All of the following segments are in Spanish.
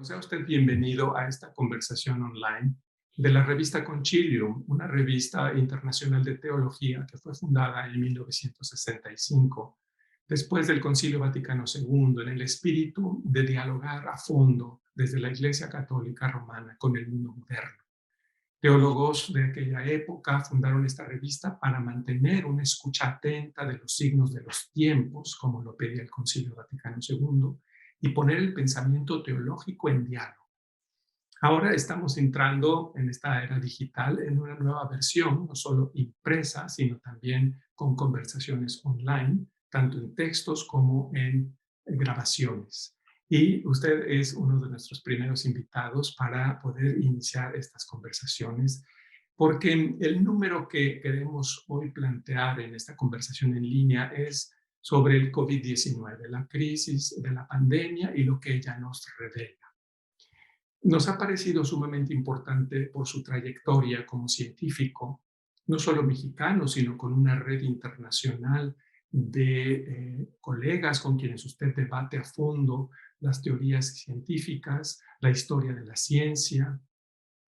Sea usted bienvenido a esta conversación online de la revista Concilium, una revista internacional de teología que fue fundada en 1965, después del Concilio Vaticano II, en el espíritu de dialogar a fondo desde la Iglesia Católica Romana con el mundo moderno. Teólogos de aquella época fundaron esta revista para mantener una escucha atenta de los signos de los tiempos, como lo pedía el Concilio Vaticano II, y poner el pensamiento teológico en diálogo. Ahora estamos entrando en esta era digital en una nueva versión, no solo impresa, sino también con conversaciones online, tanto en textos como en grabaciones. Y usted es uno de nuestros primeros invitados para poder iniciar estas conversaciones, porque el número que queremos hoy plantear en esta conversación en línea es sobre el COVID-19, la crisis de la pandemia y lo que ella nos revela. Nos ha parecido sumamente importante por su trayectoria como científico, no solo mexicano, sino con una red internacional de colegas con quienes usted debate a fondo las teorías científicas, la historia de la ciencia,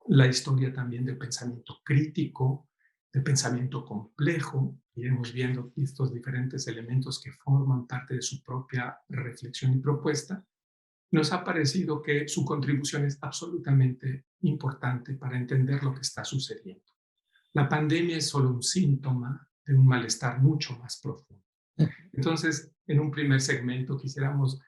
la historia también del pensamiento crítico, del pensamiento complejo. Iremos viendo estos diferentes elementos que forman parte de su propia reflexión y propuesta. Nos ha parecido que su contribución es absolutamente importante para entender lo que está sucediendo. La pandemia es solo un síntoma de un malestar mucho más profundo. Entonces, en un primer segmento quisiéramos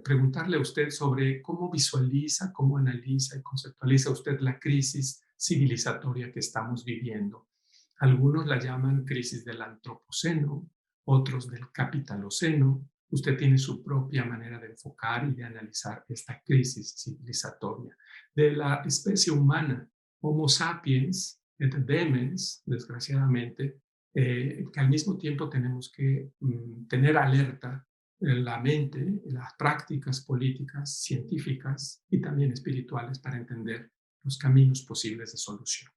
preguntarle a usted sobre cómo visualiza, cómo analiza y conceptualiza usted la crisis civilizatoria que estamos viviendo. Algunos la llaman crisis del antropoceno, otros del capitaloceno. Usted tiene su propia manera de enfocar y de analizar esta crisis civilizatoria. De la especie humana, Homo sapiens et demens, desgraciadamente, que al mismo tiempo tenemos que tener alerta la mente, las prácticas políticas, científicas y también espirituales para entender los caminos posibles de solución.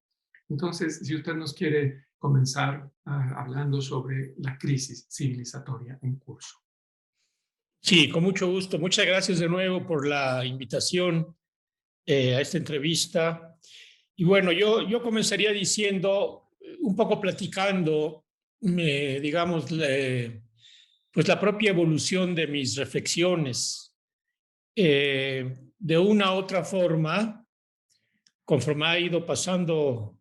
Entonces, si usted nos quiere comenzar hablando sobre la crisis civilizatoria en curso. Sí, con mucho gusto. Muchas gracias de nuevo por la invitación a esta entrevista. Y bueno, yo comenzaría diciendo, un poco platicando, digamos, pues la propia evolución de mis reflexiones. De una u otra forma, conforme ha ido pasando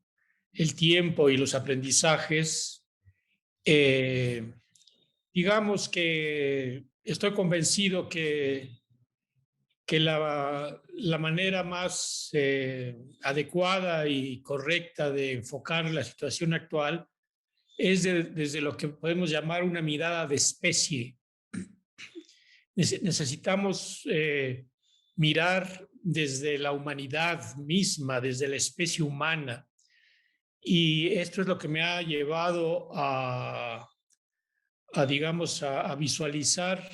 el tiempo y los aprendizajes, eh, digamos que estoy convencido que la manera más adecuada y correcta de enfocar la situación actual es desde lo que podemos llamar una mirada de especie. Necesitamos mirar desde la humanidad misma, desde la especie humana. Y esto es lo que me ha llevado digamos, a visualizar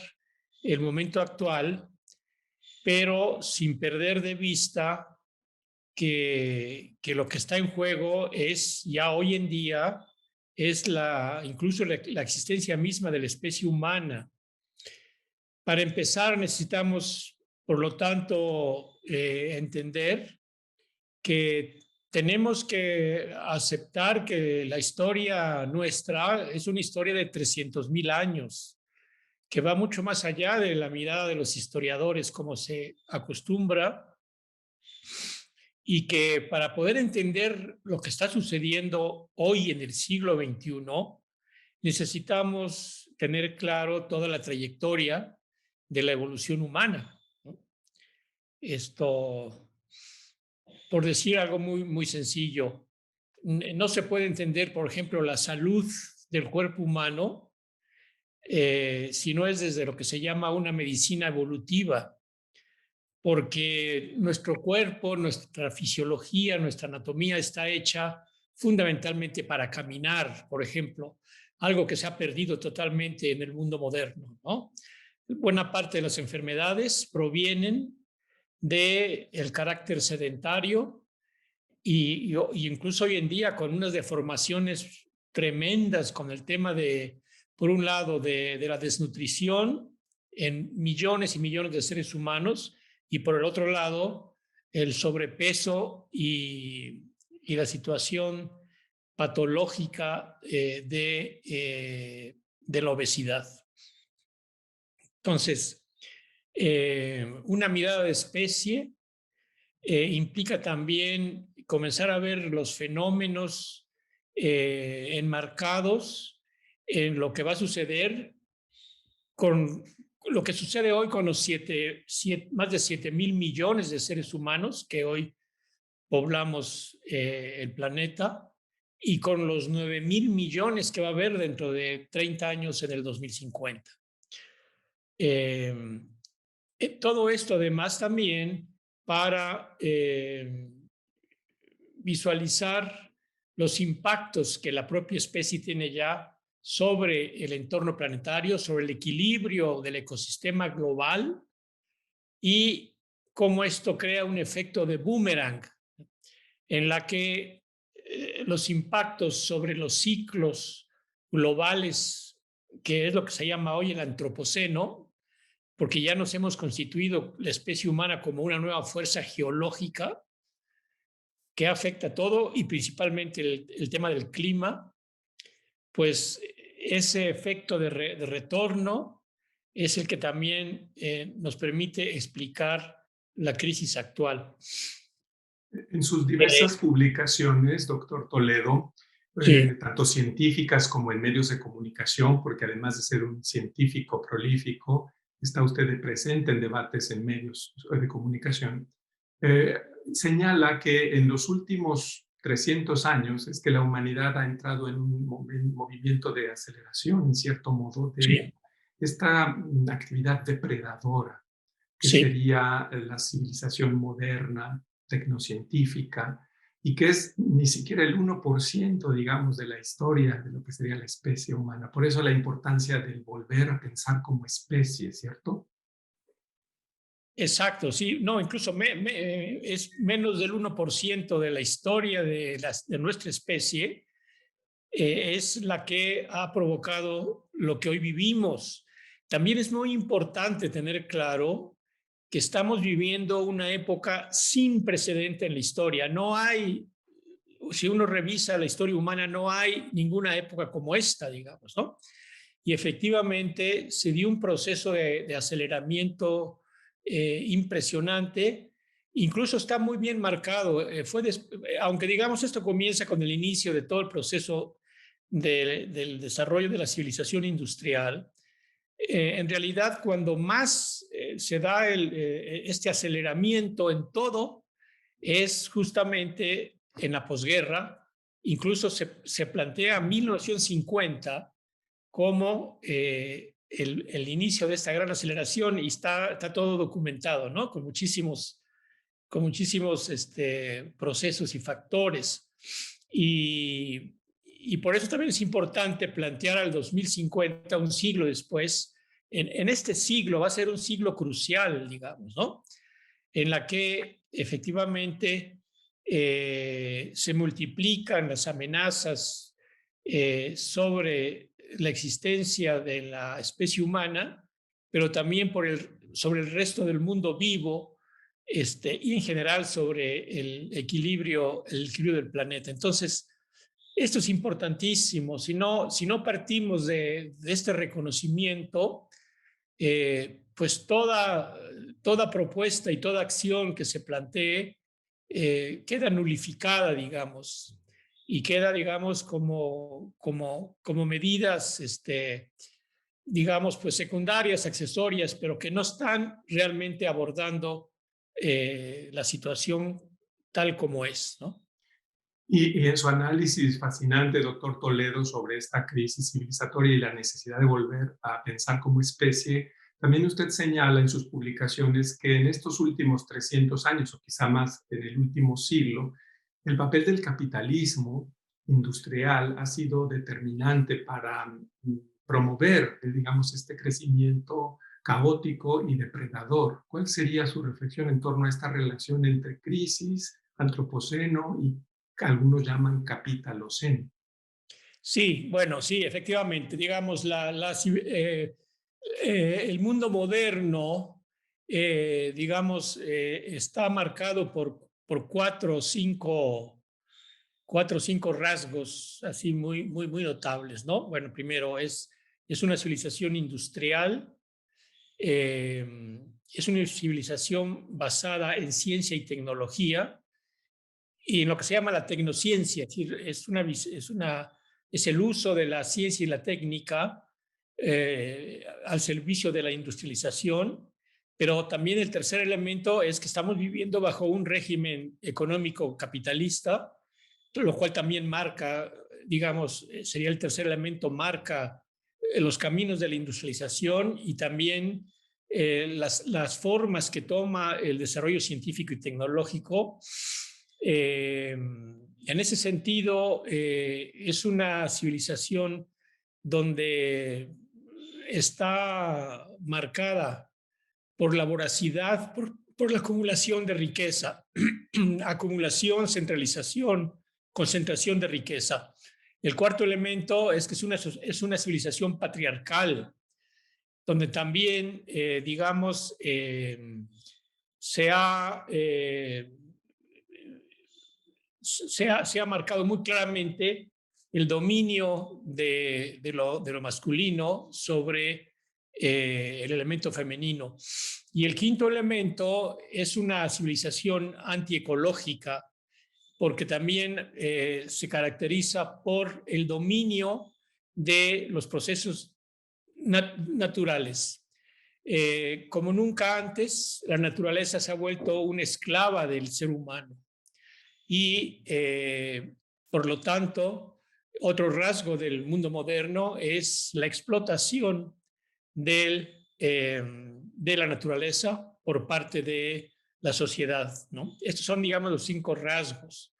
el momento actual, pero sin perder de vista que lo que está en juego es ya hoy en día, es incluso la existencia misma de la especie humana. Para empezar, necesitamos, por lo tanto, entender que tenemos que aceptar que la historia nuestra es una historia de 300,000 años, que va mucho más allá de la mirada de los historiadores, como se acostumbra, y que para poder entender lo que está sucediendo hoy en el siglo XXI, necesitamos tener claro toda la trayectoria de la evolución humana, ¿no? Esto, por decir algo muy sencillo, no se puede entender, por ejemplo, la salud del cuerpo humano si no es desde lo que se llama una medicina evolutiva, porque nuestro cuerpo, nuestra fisiología, nuestra anatomía está hecha fundamentalmente para caminar, por ejemplo, algo que se ha perdido totalmente en el mundo moderno, ¿no? Buena parte de las enfermedades provienen del carácter sedentario y incluso hoy en día con unas deformaciones tremendas con el tema de, por un lado, de la desnutrición en millones y millones de seres humanos y por el otro lado, el sobrepeso y la situación patológica de la obesidad. Entonces, una mirada de especie implica también comenzar a ver los fenómenos enmarcados en lo que va a suceder con lo que sucede hoy con los más de 7.000 millones de seres humanos que hoy poblamos el planeta y con los 9.000 millones que va a haber dentro de 30 años en el 2050. Todo esto además también para visualizar los impactos que la propia especie tiene ya sobre el entorno planetario, sobre el equilibrio del ecosistema global y cómo esto crea un efecto de boomerang en la que los impactos sobre los ciclos globales, que es lo que se llama hoy el antropoceno, porque ya nos hemos constituido la especie humana como una nueva fuerza geológica que afecta todo y principalmente el tema del clima, pues ese efecto de retorno es el que también nos permite explicar la crisis actual. En sus diversas publicaciones, doctor Toledo, Sí, tanto científicas como en medios de comunicación, porque además de ser un científico prolífico, está usted presente en debates en medios de comunicación, eh, señala que en los últimos 300 años es que la humanidad ha entrado en un movimiento de aceleración, en cierto modo, de sí, esta actividad depredadora que sí. sería la civilización moderna, tecnocientífica, y que es ni siquiera el 1%, digamos, de la historia de lo que sería la especie humana. Por eso la importancia de volver a pensar como especie, ¿cierto? Exacto, sí, no, incluso es menos del 1% de la historia de nuestra especie, es la que ha provocado lo que hoy vivimos. También es muy importante tener claro que estamos viviendo una época sin precedente en la historia. No hay, si uno revisa la historia humana, no hay ninguna época como esta, digamos, ¿no? Y efectivamente se dio un proceso de aceleramiento impresionante. Incluso está muy bien marcado. Aunque digamos esto comienza con el inicio de todo el proceso del desarrollo de la civilización industrial, en realidad cuando más se da este aceleramiento en todo es justamente en la posguerra. Incluso se plantea 1950 como el inicio de esta gran aceleración y está todo documentado, ¿no? Con muchísimos procesos y factores. Y por eso también es importante plantear al 2050, un siglo después. En este siglo va a ser un siglo crucial, digamos, ¿no? En la que efectivamente se multiplican las amenazas sobre la existencia de la especie humana, pero también sobre el resto del mundo vivo y en general sobre el equilibrio del planeta. Entonces, esto es importantísimo. Si no partimos de este reconocimiento, pues toda propuesta y toda acción que se plantee queda nulificada, digamos, y queda, digamos, como medidas, digamos, pues secundarias, accesorias, pero que no están realmente abordando la situación tal como es, ¿no? Y en su análisis fascinante, doctor Toledo, sobre esta crisis civilizatoria y la necesidad de volver a pensar como especie, también usted señala en sus publicaciones que en estos últimos 300 años, o quizá más en el último siglo, el papel del capitalismo industrial ha sido determinante para promover, digamos, este crecimiento caótico y depredador. ¿Cuál sería su reflexión en torno a esta relación entre crisis, antropoceno y que algunos llaman capitaloceno? Sí, bueno, sí, efectivamente, digamos, el mundo moderno digamos, está marcado por cuatro o cinco rasgos así muy notables, ¿no? Bueno, primero es una civilización industrial, es una civilización basada en ciencia y tecnología y en lo que se llama la tecnociencia, es decir, es el uso de la ciencia y la técnica al servicio de la industrialización, pero también el tercer elemento es que estamos viviendo bajo un régimen económico capitalista, lo cual también marca, digamos, sería el tercer elemento, marca los caminos de la industrialización y también las formas que toma el desarrollo científico y tecnológico. En ese sentido, es una civilización donde está marcada por la voracidad, por la acumulación de riqueza, acumulación, centralización, concentración de riqueza. El cuarto elemento es que es una civilización patriarcal, donde también, digamos, se ha marcado muy claramente el dominio de lo masculino sobre el elemento femenino. Y el quinto elemento es una civilización antiecológica, porque también se caracteriza por el dominio de los procesos naturales. Como nunca antes, la naturaleza se ha vuelto una esclava del ser humano y, por lo tanto, otro rasgo del mundo moderno es la explotación de la naturaleza por parte de la sociedad, ¿no? Estos son, digamos, los cinco rasgos.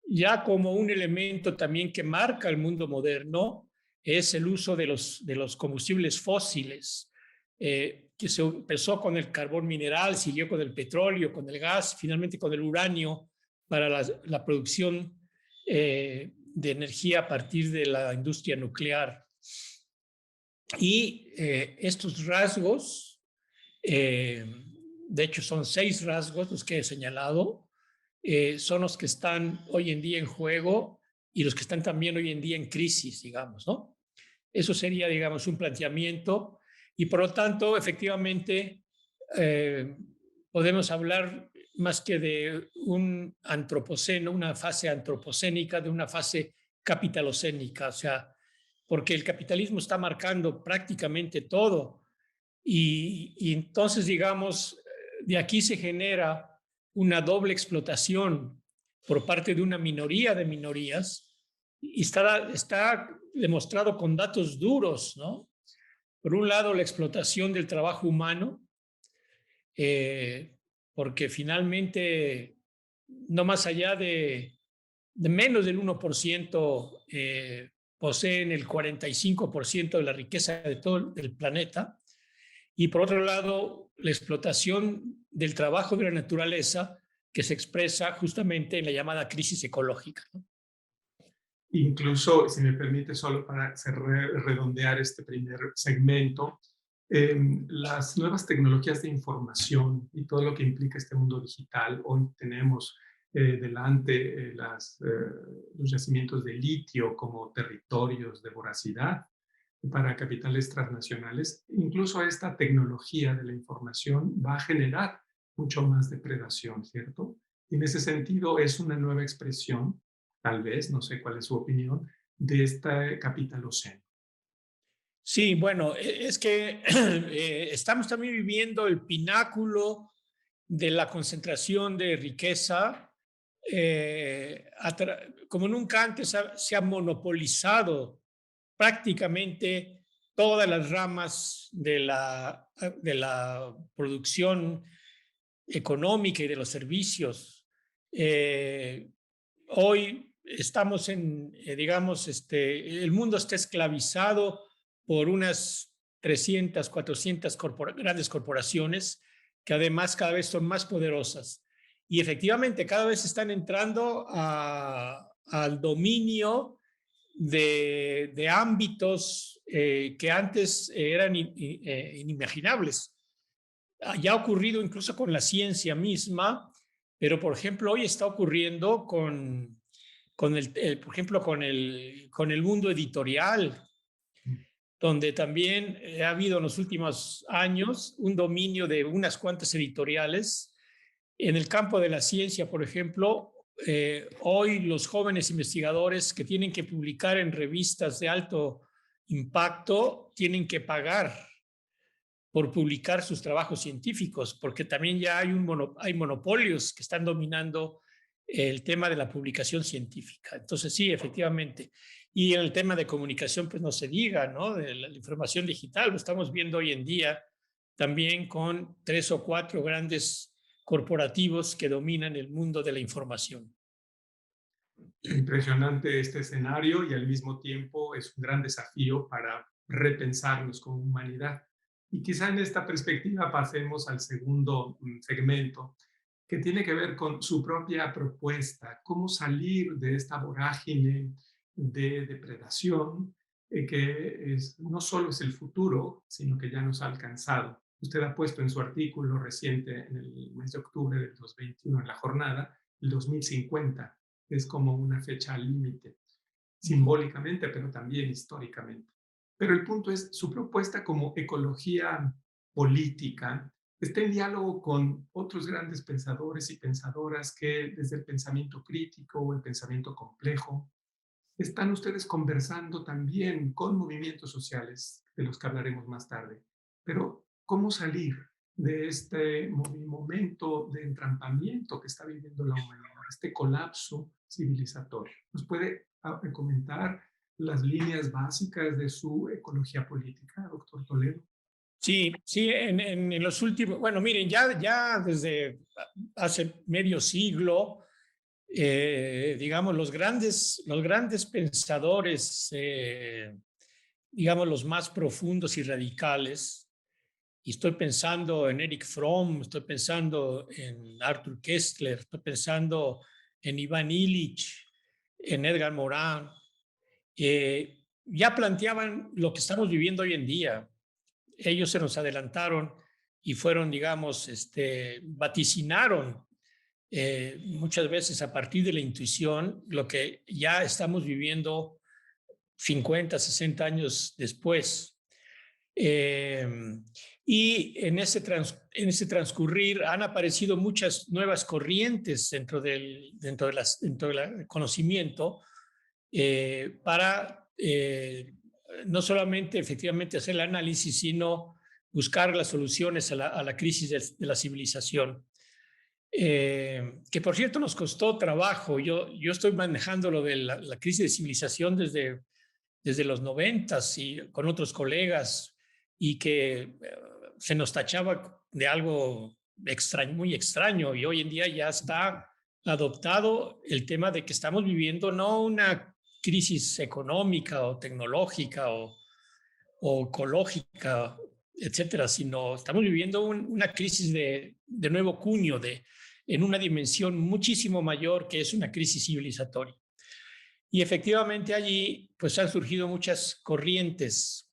Ya como un elemento también que marca el mundo moderno es el uso de los combustibles fósiles, que se empezó con el carbón mineral, siguió con el petróleo, con el gas, finalmente con el uranio para la producción de energía a partir de la industria nuclear. Y estos rasgos, de hecho son 6 rasgos los que he señalado, son los que están hoy en día en juego y los que están también hoy en día en crisis, digamos, ¿no? Eso sería, digamos, un planteamiento y por lo tanto, efectivamente, podemos hablar más que de un antropoceno, una fase antropocénica, de una fase capitalocénica, o sea, porque el capitalismo está marcando prácticamente todo y entonces, digamos, de aquí se genera una doble explotación por parte de una minoría de minorías y está demostrado con datos duros, ¿no? Por un lado, la explotación del trabajo humano, porque finalmente, no más allá de menos del 1%, poseen el 45% de la riqueza de todo el planeta. Y por otro lado, la explotación del trabajo de la naturaleza que se expresa justamente en la llamada crisis ecológica, ¿no? Incluso, si me permite, solo para redondear este primer segmento, las nuevas tecnologías de información y todo lo que implica este mundo digital. Hoy tenemos delante los yacimientos de litio como territorios de voracidad para capitales transnacionales. Incluso esta tecnología de la información va a generar mucho más depredación, ¿cierto? Y en ese sentido es una nueva expresión, tal vez, no sé cuál es su opinión, de este capitaloceno. Sí, bueno, es que estamos también viviendo el pináculo de la concentración de riqueza. Como nunca antes se ha monopolizado prácticamente todas las ramas de la producción económica y de los servicios. Hoy estamos digamos, el mundo está esclavizado por unas 300, 400 grandes corporaciones que además cada vez son más poderosas. Y efectivamente cada vez están entrando al dominio de ámbitos que antes eran inimaginables. ya ha ocurrido incluso con la ciencia misma, pero por ejemplo hoy está ocurriendo por ejemplo, con el mundo editorial, donde también ha habido en los últimos años un dominio de unas cuantas editoriales. En el campo de la ciencia, por ejemplo, hoy los jóvenes investigadores que tienen que publicar en revistas de alto impacto tienen que pagar por publicar sus trabajos científicos, porque también ya hay monopolios que están dominando el tema de la publicación científica. Entonces, sí, efectivamente. Y en el tema de comunicación, pues no se diga, ¿no? De la información digital, lo estamos viendo hoy en día también con 3 o 4 grandes corporativos que dominan el mundo de la información. Impresionante este escenario y al mismo tiempo es un gran desafío para repensarnos como humanidad. Y quizá en esta perspectiva pasemos al segundo segmento, que tiene que ver con su propia propuesta, cómo salir de esta vorágine de depredación que no solo es el futuro, sino que ya nos ha alcanzado. Usted ha puesto en su artículo reciente, en el mes de octubre del 2021, en la jornada, el 2050 es como una fecha límite, simbólicamente, pero también históricamente. Pero el punto es, su propuesta como ecología política está en diálogo con otros grandes pensadores y pensadoras que desde el pensamiento crítico o el pensamiento complejo están ustedes conversando también con movimientos sociales, de los que hablaremos más tarde. Pero, ¿cómo salir de este momento de entrampamiento que está viviendo la humanidad, este colapso civilizatorio? ¿Nos puede comentar las líneas básicas de su ecología política, doctor Toledo? Sí, sí, en los últimos, bueno, miren, ya desde hace medio siglo, digamos, los grandes pensadores, digamos, los más profundos y radicales, y estoy pensando en Erich Fromm, estoy pensando en Arthur Koestler, estoy pensando en Iván Illich, en Edgar Morin, ya planteaban lo que estamos viviendo hoy en día. Ellos se nos adelantaron y fueron, digamos, vaticinaron muchas veces a partir de la intuición lo que ya estamos viviendo 50, 60 años después. Eh, y en ese transcurrir han aparecido muchas nuevas corrientes dentro del conocimiento para no solamente efectivamente hacer el análisis, sino buscar las soluciones a la crisis de la civilización. Que por cierto nos costó trabajo. Yo estoy manejando lo de la crisis de civilización desde los 90 y con otros colegas y que se nos tachaba de algo extraño, muy extraño, y hoy en día ya está adoptado el tema de que estamos viviendo no una crisis económica o tecnológica o ecológica, etcétera, sino estamos viviendo una crisis de nuevo cuño, en una dimensión muchísimo mayor, que es una crisis civilizatoria. Y efectivamente allí pues han surgido muchas corrientes.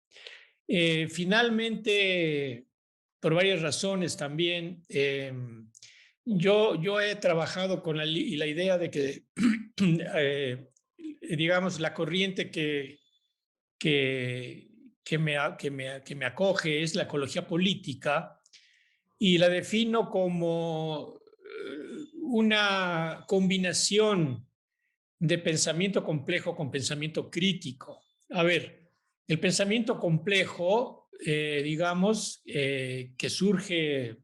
Finalmente, por varias razones también, yo he trabajado con la idea de que, digamos, la corriente que me acoge es la ecología política, y la defino como una combinación de pensamiento complejo con pensamiento crítico. A ver, el pensamiento complejo, digamos, que surge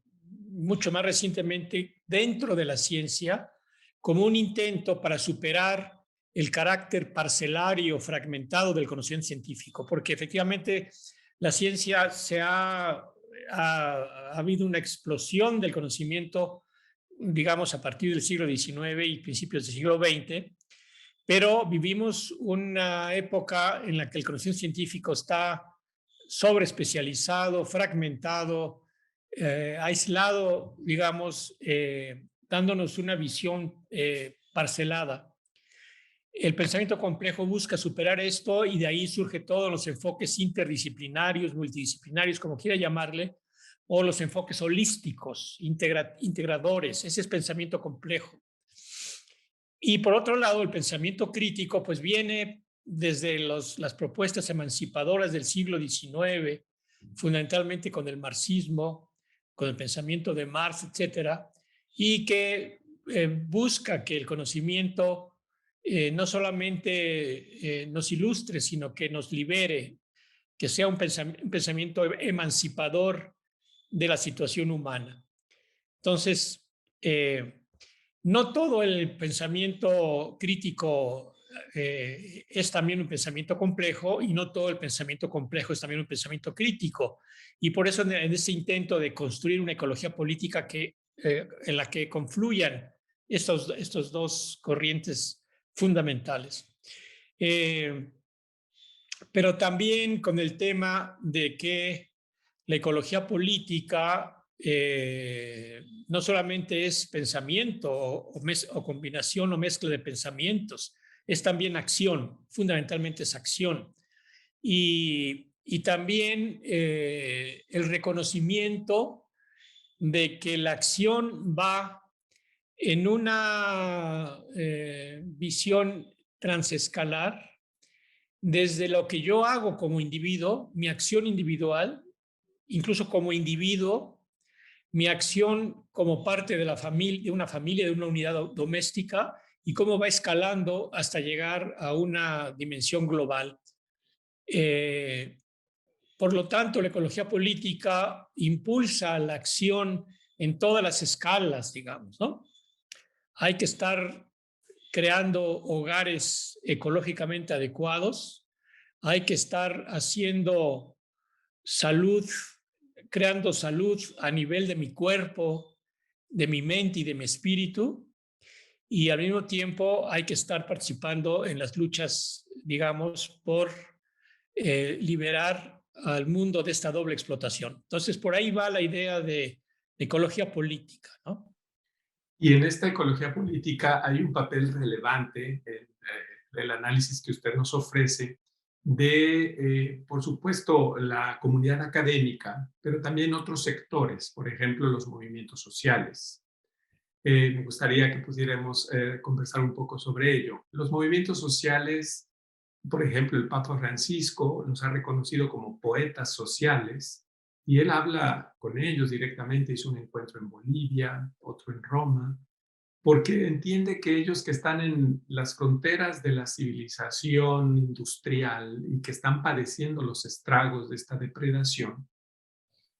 mucho más recientemente dentro de la ciencia como un intento para superar el carácter parcelario, fragmentado del conocimiento científico, porque efectivamente la ciencia ha habido una explosión del conocimiento, digamos, a partir del siglo XIX y principios del siglo XX, pero vivimos una época en la que el conocimiento científico está sobreespecializado, fragmentado, aislado, digamos, dándonos una visión parcelada. El pensamiento complejo busca superar esto y de ahí surge todos los enfoques interdisciplinarios, multidisciplinarios, como quiera llamarle, o los enfoques holísticos, integradores. Ese es pensamiento complejo. Y por otro lado, el pensamiento crítico pues viene desde las propuestas emancipadoras del siglo XIX, fundamentalmente con el marxismo, con el pensamiento de Marx, etcétera, y que busca que el conocimiento no solamente nos ilustre, sino que nos libere, que sea un pensamiento emancipador de la situación humana. Entonces, no todo el pensamiento crítico es también un pensamiento complejo y no todo el pensamiento complejo es también un pensamiento crítico. Y por eso en ese intento de construir una ecología política en la que confluyan estos dos corrientes fundamentales. Pero también con el tema de que la ecología política no solamente es pensamiento o combinación o mezcla de pensamientos, es también acción, fundamentalmente es acción. Y también el reconocimiento de que la acción va en una visión transescalar desde lo que yo hago como individuo, mi acción individual, incluso como individuo, mi acción como parte de la familia, de una familia, de una unidad doméstica, y cómo va escalando hasta llegar a una dimensión global. Por lo tanto, la ecología política impulsa la acción en todas las escalas, digamos, ¿no? Hay que estar creando hogares ecológicamente adecuados, hay que estar haciendo salud, creando salud a nivel de mi cuerpo, de mi mente y de mi espíritu, y al mismo tiempo hay que estar participando en las luchas, digamos, por liberar al mundo de esta doble explotación. Entonces, por ahí va la idea de ecología política, ¿no? Y en esta ecología política hay un papel relevante en el análisis que usted nos ofrece de, por supuesto, la comunidad académica, pero también otros sectores, por ejemplo, los movimientos sociales. Me gustaría que pudiéramos conversar un poco sobre ello. Los movimientos sociales, por ejemplo, el Papa Francisco los ha reconocido como poetas sociales y él habla con ellos directamente, hizo un encuentro en Bolivia, otro en Roma, porque entiende que ellos que están en las fronteras de la civilización industrial y que están padeciendo los estragos de esta depredación,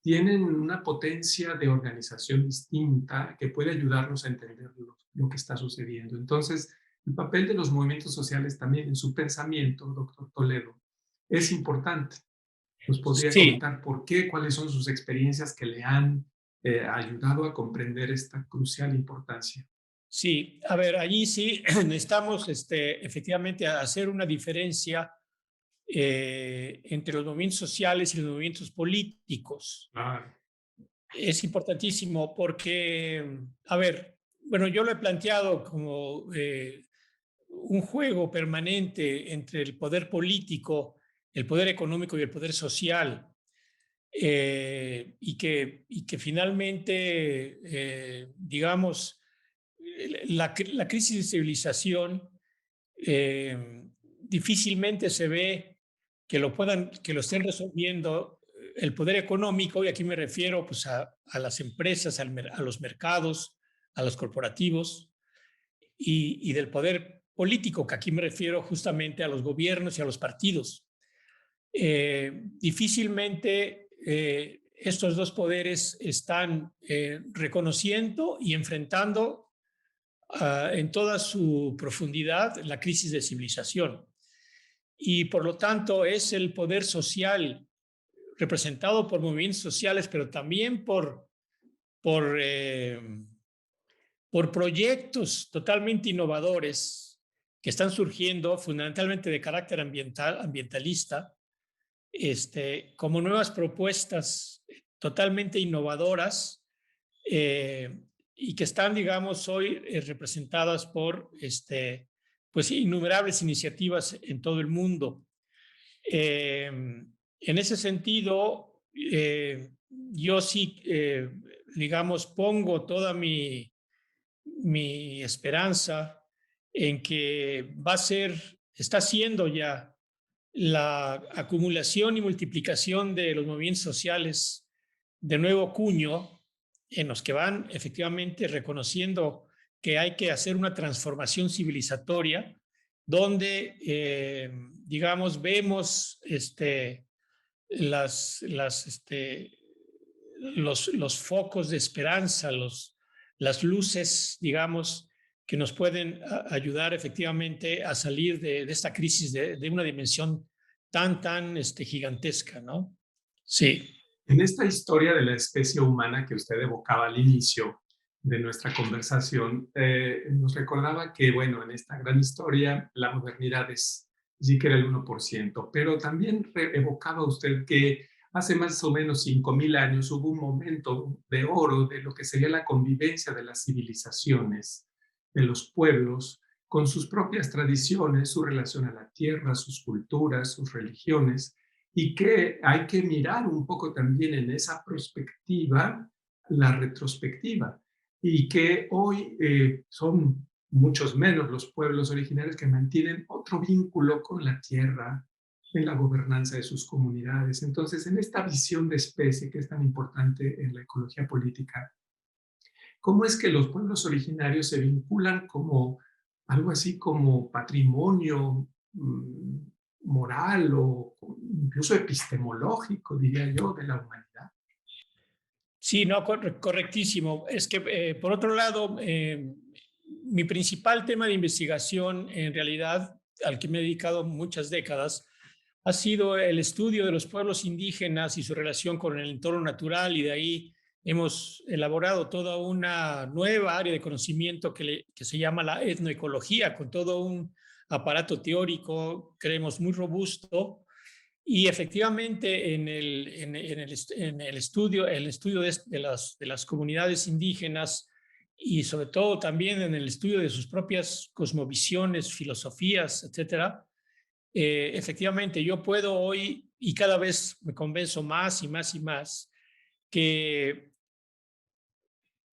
tienen una potencia de organización distinta que puede ayudarnos a entender lo que está sucediendo. Entonces, el papel de los movimientos sociales también en su pensamiento, doctor Toledo, es importante. ¿Nos podría Sí, comentar por qué, cuáles son sus experiencias que le han ayudado a comprender esta crucial importancia? sí. A ver, allí sí necesitamos efectivamente hacer una diferencia entre los movimientos sociales y los movimientos políticos. Claro. Es importantísimo porque, a ver, bueno, yo lo he planteado como un juego permanente entre el poder político, el poder económico y el poder social, y que finalmente, digamos, la crisis de civilización difícilmente se ve que lo estén resolviendo el poder económico, y aquí me refiero pues, a las empresas, a los mercados, a los corporativos, y del poder político, que aquí me refiero justamente a los gobiernos y a los partidos. Difícilmente estos dos poderes están reconociendo y enfrentando en toda su profundidad la crisis de civilización. Y por lo tanto es el poder social representado por movimientos sociales, pero también por, eh, por proyectos totalmente innovadores que están surgiendo fundamentalmente de carácter ambientalista, como nuevas propuestas totalmente innovadoras, y que están, digamos, hoy representadas por pues, innumerables iniciativas en todo el mundo. En ese sentido, yo sí, digamos, pongo toda mi esperanza en que está siendo ya la acumulación y multiplicación de los movimientos sociales de nuevo cuño, en los que van efectivamente reconociendo que hay que hacer una transformación civilizatoria, donde, digamos, vemos los focos de esperanza, las luces, digamos, que nos pueden ayudar efectivamente a salir de esta crisis de una dimensión tan gigantesca, ¿no? Sí. En esta historia de la especie humana que usted evocaba al inicio de nuestra conversación, nos recordaba que, bueno, en esta gran historia la modernidad sí que era el 1%, pero también evocaba usted que hace más o menos 5.000 años hubo un momento de oro de lo que sería la convivencia de las civilizaciones, de los pueblos, con sus propias tradiciones, su relación a la tierra, sus culturas, sus religiones, y que hay que mirar un poco también en esa perspectiva la retrospectiva, y que hoy son muchos menos los pueblos originarios que mantienen otro vínculo con la tierra en la gobernanza de sus comunidades. Entonces, en esta visión de especie que es tan importante en la ecología política, ¿cómo es que los pueblos originarios se vinculan como algo así como patrimonio moral o incluso epistemológico, diría yo, de la humanidad? Sí, no, correctísimo. Es que, por otro lado, mi principal tema de investigación, en realidad, al que me he dedicado muchas décadas, ha sido el estudio de los pueblos indígenas y su relación con el entorno natural, y de ahí hemos elaborado toda una nueva área de conocimiento que se llama la etnoecología, con todo un aparato teórico, creemos, muy robusto. Y efectivamente, en el estudio de las comunidades indígenas, y sobre todo también en el estudio de sus propias cosmovisiones, filosofías, etcétera, efectivamente yo puedo hoy, y cada vez me convenzo más y más y más, que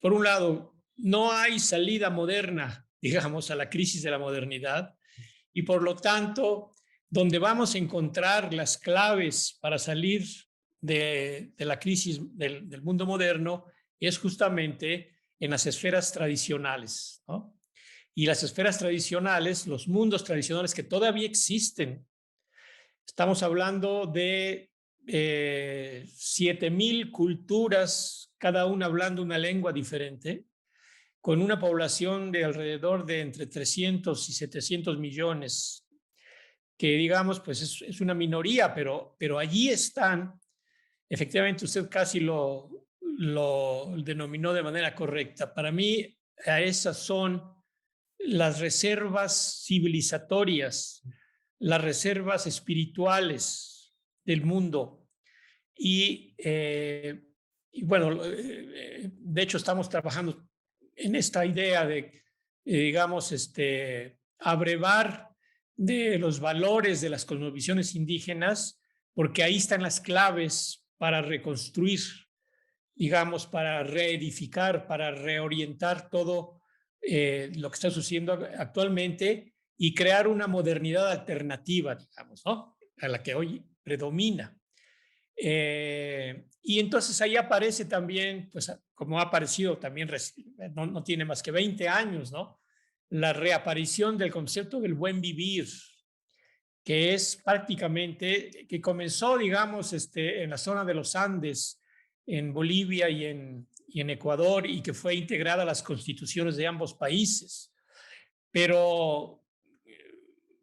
por un lado no hay salida moderna, digamos, a la crisis de la modernidad, y por lo tanto, donde vamos a encontrar las claves para salir de la crisis del mundo moderno es justamente en las esferas tradicionales, ¿no? Y las esferas tradicionales, los mundos tradicionales que todavía existen, estamos hablando de 7,000 culturas, cada una hablando una lengua diferente, con una población de alrededor de entre 300 y 700 millones, que digamos, pues es una minoría, pero allí están. Efectivamente, usted casi lo denominó de manera correcta. Para mí, a esas son las reservas civilizatorias, las reservas espirituales del mundo. Y bueno, de hecho estamos trabajando en esta idea de, digamos, abrevar de los valores de las cosmovisiones indígenas, porque ahí están las claves para reconstruir, digamos, para reedificar, para reorientar todo lo que está sucediendo actualmente y crear una modernidad alternativa, digamos, ¿no? A la que hoy predomina. Y entonces ahí aparece también, pues como ha aparecido también, no tiene más que 20 años, ¿no? La reaparición del concepto del buen vivir, que es prácticamente, que comenzó, digamos, en la zona de los Andes, en Bolivia y en Ecuador, y que fue integrada a las constituciones de ambos países. Pero,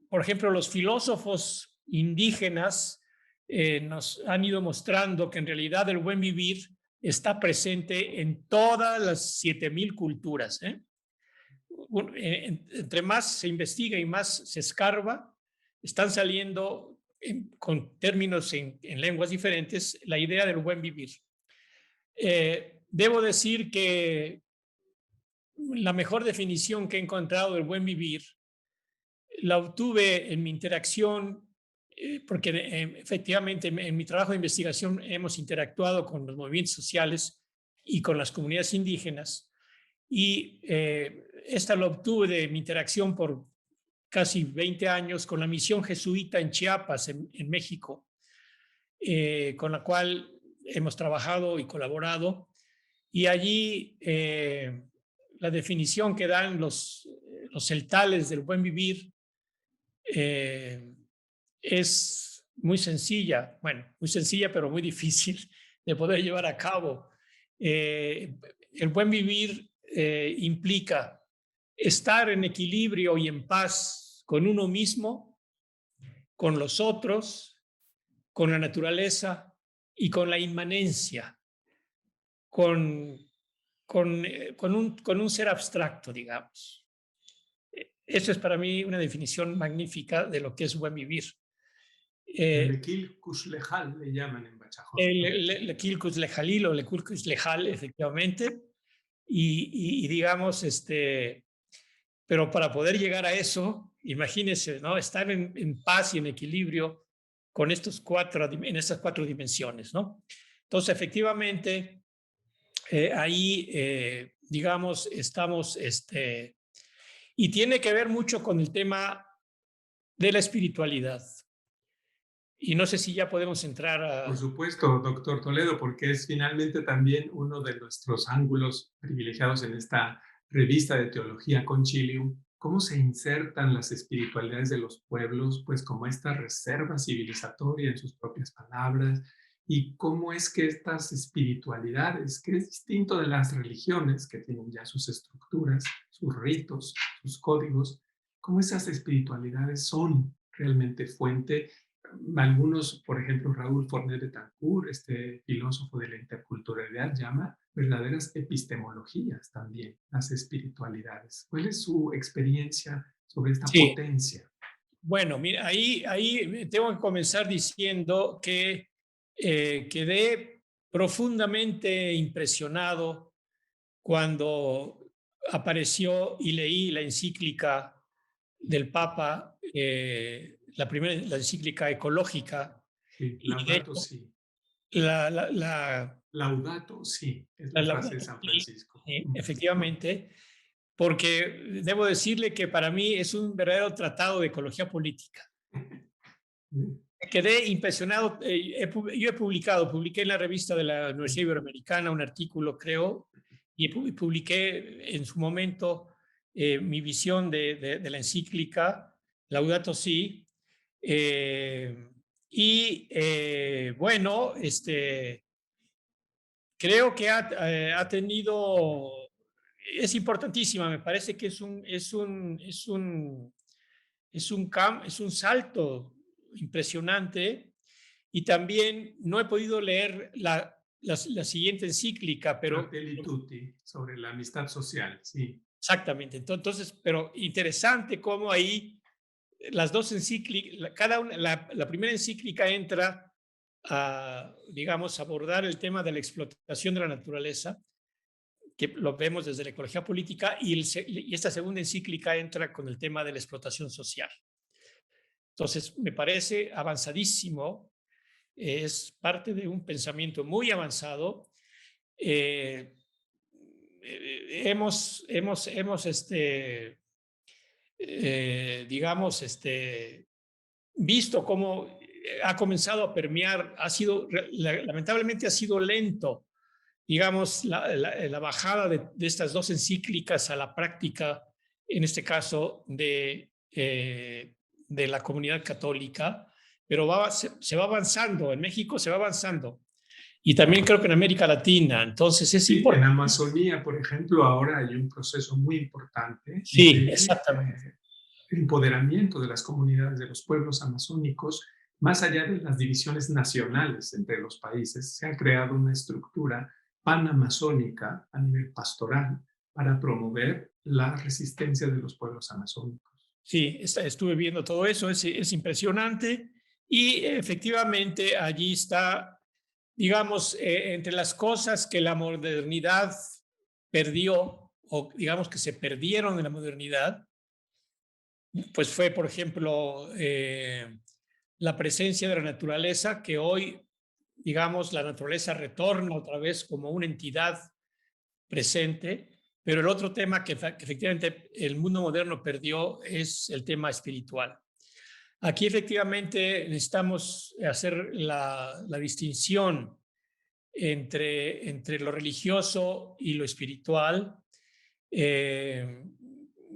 por ejemplo, los filósofos indígenas nos han ido mostrando que en realidad el buen vivir está presente en todas las 7,000 culturas. Entre más se investiga y más se escarba, están saliendo con términos en lenguas diferentes la idea del buen vivir. Debo decir que la mejor definición que he encontrado del buen vivir la obtuve en mi interacción porque efectivamente en mi trabajo de investigación hemos interactuado con los movimientos sociales y con las comunidades indígenas, y esta lo obtuve de mi interacción por casi 20 años con la misión jesuita en Chiapas, en México, con la cual hemos trabajado y colaborado. Y allí la definición que dan los celtales del buen vivir eh, es muy sencilla, bueno, muy sencilla, pero muy difícil de poder llevar a cabo. El buen vivir implica estar en equilibrio y en paz con uno mismo, con los otros, con la naturaleza y con la inmanencia, con, con un ser abstracto, digamos. Eso es para mí una definición magnífica de lo que es buen vivir. Lequil Kuslejal le llaman en Bachajón, ¿no? Lequilcus lejalil o leculcus lejal, efectivamente. Y digamos, pero para poder llegar a eso, imagínense, ¿no? Estar en paz y en equilibrio con en estas cuatro dimensiones, ¿no? Entonces, efectivamente, ahí, digamos, estamos, y tiene que ver mucho con el tema de la espiritualidad. Y no sé si ya podemos entrar Por a... supuesto, doctor Toledo, porque es finalmente también uno de nuestros ángulos privilegiados en esta revista de teología Concilium, cómo se insertan las espiritualidades de los pueblos, pues como esta reserva civilizatoria en sus propias palabras, y cómo es que estas espiritualidades, que es distinto de las religiones que tienen ya sus estructuras, sus ritos, sus códigos, cómo esas espiritualidades son realmente fuente. Algunos, por ejemplo, Raúl Fornet de Tancourt, este filósofo de la interculturalidad, llama verdaderas epistemologías también las espiritualidades. ¿Cuál es su experiencia sobre esta Sí, potencia? bueno, mira, ahí tengo que comenzar diciendo que quedé profundamente impresionado cuando apareció y leí la encíclica del Papa, la encíclica ecológica, Sí, y de Laudato hecho, Si. la, la, la, Laudato Si es la frase de San Francisco. efectivamente, porque debo decirle que para mí es un verdadero tratado de ecología política. Quedé impresionado. Yo publiqué en la revista de la Universidad Iberoamericana un artículo, creo, y publiqué en su momento mi visión de la encíclica Laudato Si. eh, bueno, creo que ha tenido, es importantísima, me parece que es un salto impresionante. Y también no he podido leer la siguiente encíclica, pero Fratelli Tutti, sobre la amistad social, sí. exactamente. Entonces, pero interesante cómo ahí las dos encíclicas, cada una, la primera encíclica entra a, digamos, abordar el tema de la explotación de la naturaleza, que lo vemos desde la ecología política, y esta segunda encíclica entra con el tema de la explotación social. Entonces, me parece avanzadísimo, es parte de un pensamiento muy avanzado. Eh, hemos digamos, visto cómo ha comenzado a permear, lamentablemente ha sido lento, digamos, la bajada de estas dos encíclicas a la práctica, en este caso de la comunidad católica, pero se va avanzando, en México se va avanzando. Y también creo que en América Latina. Entonces es Sí, en importante. Amazonía, por ejemplo, ahora hay un proceso muy importante Sí, de exactamente. empoderamiento de las comunidades de los pueblos amazónicos, más allá de las divisiones nacionales entre los países. Se ha creado una estructura panamazónica a nivel pastoral para promover la resistencia de los pueblos amazónicos. Sí, estuve viendo todo eso, es impresionante. Y efectivamente allí está, digamos, entre las cosas que la modernidad perdió, o digamos que se perdieron en la modernidad, pues fue, por ejemplo, la presencia de la naturaleza, que hoy, digamos, la naturaleza retorna otra vez como una entidad presente, pero el otro tema que efectivamente el mundo moderno perdió es el tema espiritual. Aquí efectivamente necesitamos hacer la distinción entre lo religioso y lo espiritual.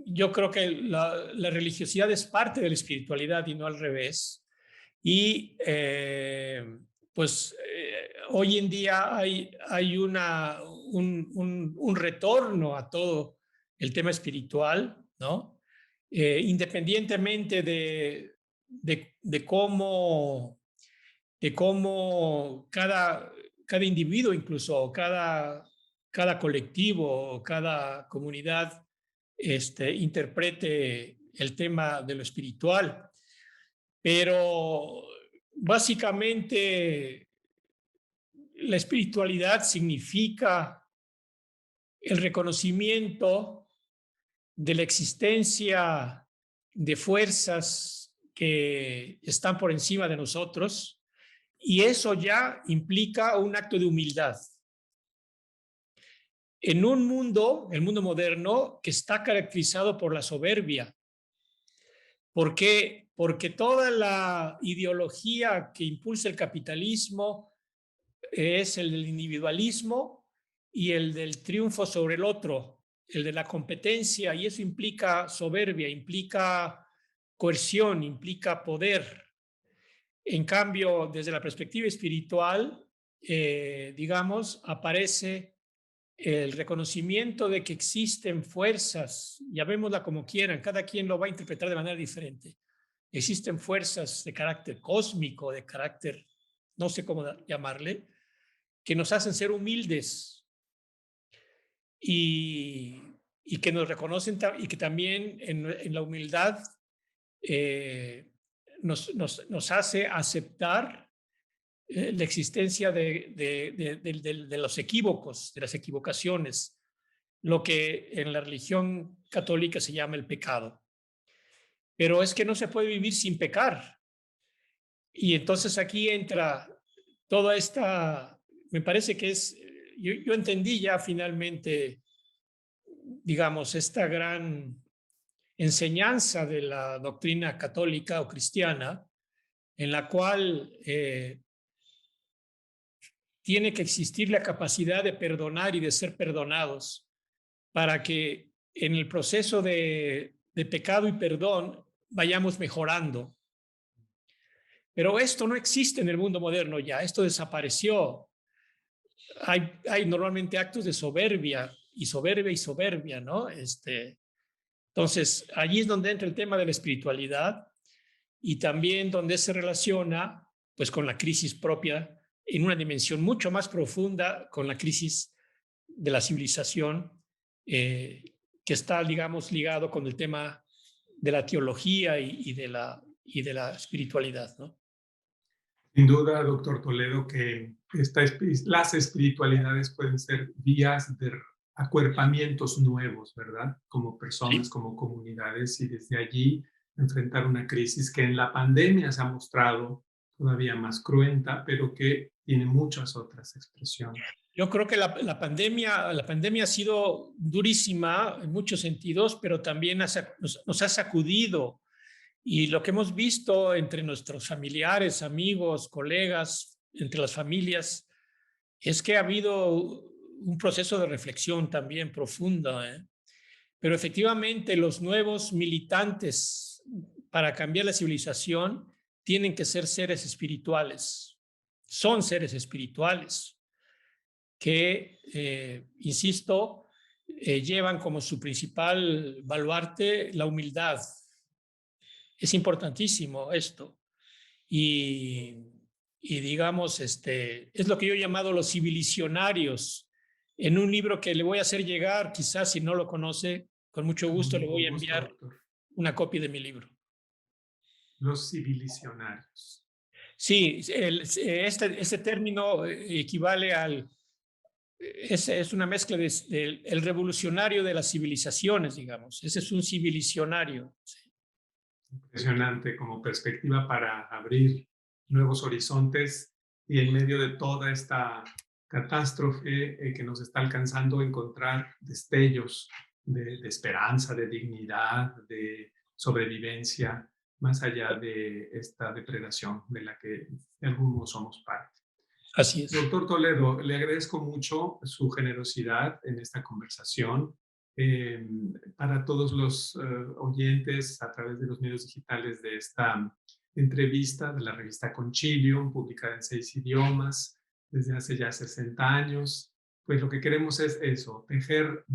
Yo creo que la religiosidad es parte de la espiritualidad y no al revés. Y hoy en día hay un retorno a todo el tema espiritual, ¿no? Independientemente de cómo cada individuo, incluso cada colectivo, cada comunidad interprete el tema de lo espiritual. Pero básicamente la espiritualidad significa el reconocimiento de la existencia de fuerzas que están por encima de nosotros, y eso ya implica un acto de humildad. En un mundo, el mundo moderno, que está caracterizado por la soberbia. ¿Por qué? Porque toda la ideología que impulsa el capitalismo es el del individualismo y el del triunfo sobre el otro, el de la competencia, y eso implica soberbia, implica coerción, implica poder. En cambio, desde la perspectiva espiritual, digamos, aparece el reconocimiento de que existen fuerzas, llamémosla como quieran, cada quien lo va a interpretar de manera diferente. Existen fuerzas de carácter cósmico, de carácter, no sé cómo llamarle, que nos hacen ser humildes y que nos reconocen y que también en la humildad nos hace aceptar la existencia de los equívocos, de las equivocaciones, lo que en la religión católica se llama el pecado. Pero es que no se puede vivir sin pecar. Y entonces aquí entra toda esta, me parece que es, yo entendí ya finalmente, digamos, esta gran enseñanza de la doctrina católica o cristiana, en la cual tiene que existir la capacidad de perdonar y de ser perdonados para que en el proceso de pecado y perdón vayamos mejorando. Pero esto no existe en el mundo moderno ya, esto desapareció. Hay normalmente actos de soberbia y soberbia y soberbia, ¿no? Entonces, allí es donde entra el tema de la espiritualidad y también donde se relaciona pues con la crisis propia en una dimensión mucho más profunda con la crisis de la civilización que está, digamos, ligado con el tema de la teología y de la espiritualidad, ¿no? Sin duda, doctor Toledo, que las espiritualidades pueden ser vías de acuerpamientos nuevos, ¿verdad? Como personas, Sí. como comunidades, y desde allí enfrentar una crisis que en la pandemia se ha mostrado todavía más cruenta, pero que tiene muchas otras expresiones. Yo creo que la pandemia ha sido durísima en muchos sentidos, pero también nos ha sacudido. Y lo que hemos visto entre nuestros familiares, amigos, colegas, entre las familias, es que ha habido un proceso de reflexión también profundo, ¿eh? Pero efectivamente los nuevos militantes para cambiar la civilización tienen que ser seres espirituales. Son seres espirituales que, insisto, llevan como su principal baluarte la humildad. Es importantísimo esto. Y digamos, es lo que yo he llamado los civilicionarios. En un libro que le voy a hacer llegar, quizás si no lo conoce, con mucho gusto le voy Con a gusto, enviar doctor. una copia de mi libro. Los civilicionarios. Sí, este término equivale es una mezcla el revolucionario de las civilizaciones, digamos. Ese es un civilicionario. Sí. Impresionante como perspectiva para abrir nuevos horizontes y en medio de toda esta catástrofe que nos está alcanzando, encontrar destellos de esperanza, de dignidad, de sobrevivencia, más allá de esta depredación de la que de algún modo somos parte. Así es. Doctor Toledo, le agradezco mucho su generosidad en esta conversación. Eh, para todos los oyentes a través de los medios digitales de esta entrevista de la revista Concilium, publicada en 6 idiomas desde hace ya 60 años, pues lo que queremos es eso, tejer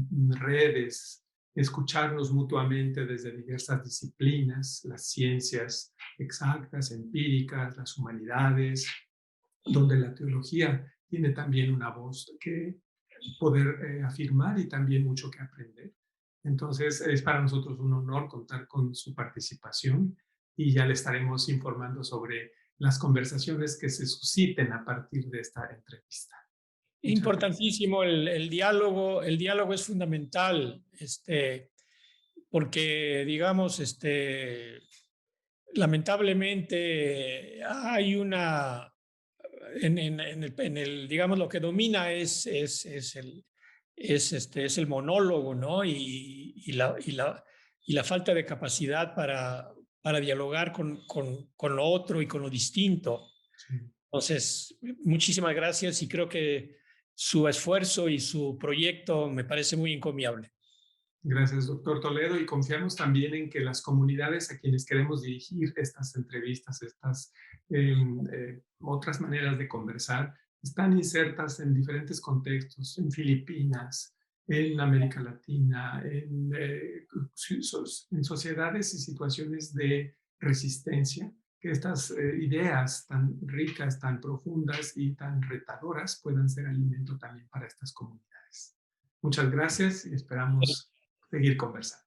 redes, escucharnos mutuamente desde diversas disciplinas, las ciencias exactas, empíricas, las humanidades, donde la teología tiene también una voz que poder afirmar y también mucho que aprender. Entonces, es para nosotros un honor contar con su participación y ya le estaremos informando sobre las conversaciones que se susciten a partir de esta entrevista. Muchas gracias. Importantísimo el diálogo es fundamental, porque digamos, lamentablemente hay una, digamos, lo que domina es el monólogo, ¿no? Y la falta de capacidad para dialogar con lo otro y con lo distinto. Sí. Entonces, muchísimas gracias y creo que su esfuerzo y su proyecto me parece muy encomiable. Gracias, doctor Toledo, y confiamos también en que las comunidades a quienes queremos dirigir estas entrevistas, estas otras maneras de conversar, están insertas en diferentes contextos, en Filipinas, en América Latina, en sociedades y situaciones de resistencia, que estas ideas tan ricas, tan profundas y tan retadoras puedan ser alimento también para estas comunidades. Muchas gracias y esperamos seguir conversando.